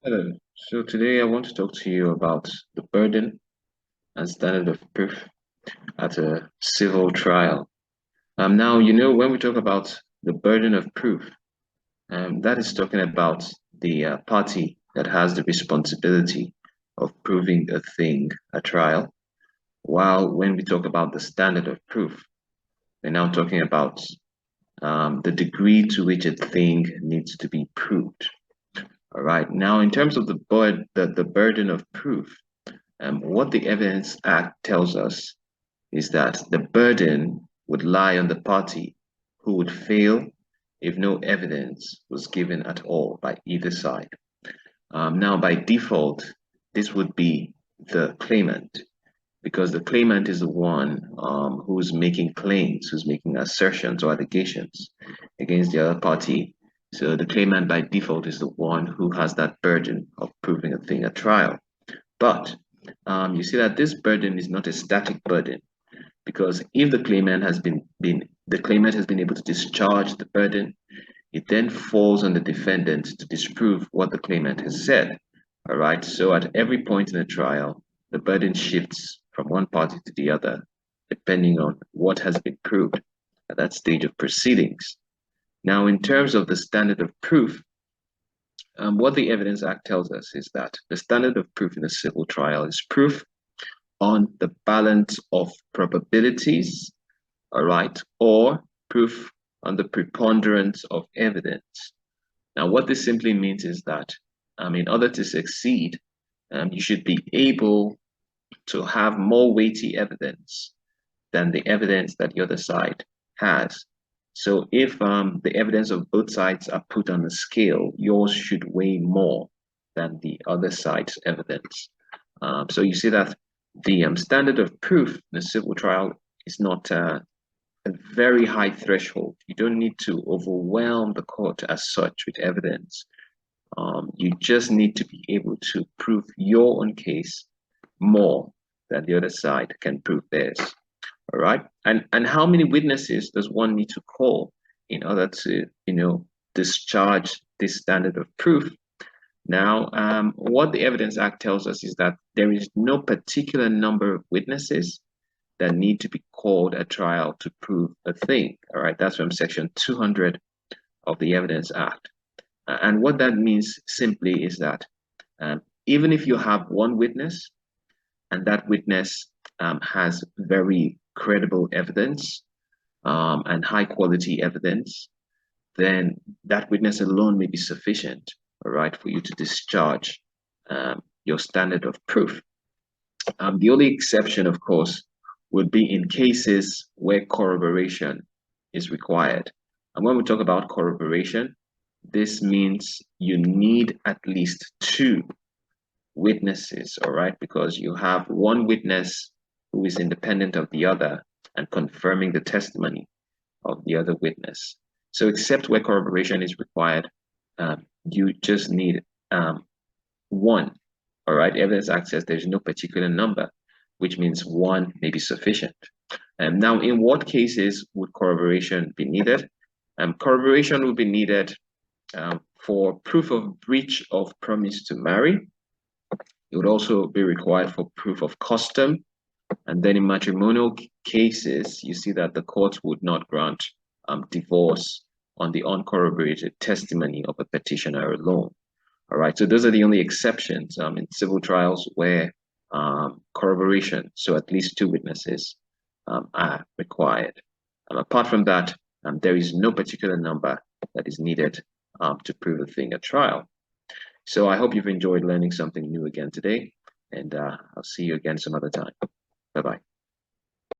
Hello. So today I want to talk to you about the burden and standard of proof at a civil trial. Now, when we talk about the burden of proof, that is talking about the party that has the responsibility of proving a thing at trial. While when we talk about the standard of proof, we're now talking about the degree to which a thing needs to be proved. All right. Now, in terms of the burden of proof, what the Evidence Act tells us is that the burden would lie on the party who would fail if no evidence was given at all by either side. Now, by default, this would be the claimant, because the claimant is the one who's making claims, who's making assertions or allegations against the other party. So the claimant by default is the one who has that burden of proving a thing at trial. But you see that this burden is not a static burden, because if the claimant has been able to discharge the burden, it then falls on the defendant to disprove what the claimant has said. All right. So at every point in the trial, the burden shifts from one party to the other, depending on what has been proved at that stage of proceedings. Now, in terms of the standard of proof, what the Evidence Act tells us is that the standard of proof in a civil trial is proof on the balance of probabilities, all right, or proof on the preponderance of evidence. Now, what this simply means is that in order to succeed, you should be able to have more weighty evidence than the evidence that the other side has. So if the evidence of both sides are put on the scale, yours should weigh more than the other side's evidence. So you see that the standard of proof in a civil trial is not a very high threshold. You don't need to overwhelm the court as such with evidence. You just need to be able to prove your own case more than the other side can prove theirs. All right. And how many witnesses does one need to call in order to, discharge this standard of proof? Now, what the Evidence Act tells us is that there is no particular number of witnesses that need to be called at trial to prove a thing. All right. That's from Section 200 of the Evidence Act. And what that means simply is that even if you have one witness and that witness has very credible evidence and high quality evidence, then that witness alone may be sufficient, all right, for you to discharge your standard of proof. The only exception, of course, would be in cases where corroboration is required. And when we talk about corroboration, this means you need at least two witnesses, all right, because you have one witness who is independent of the other and confirming the testimony of the other witness. So except where corroboration is required, you just need one, all right? Evidence Act says there's no particular number, which means one may be sufficient. Now, in what cases would corroboration be needed? Corroboration would be needed for proof of breach of promise to marry. It would also be required for proof of custom. And then in matrimonial cases, you see that the court would not grant divorce on the uncorroborated testimony of a petitioner alone. All right, so those are the only exceptions in civil trials where corroboration, so at least two witnesses, are required. Apart from that, there is no particular number that is needed to prove a thing at trial. So I hope you've enjoyed learning something new again today, and I'll see you again some other time. Bye-bye.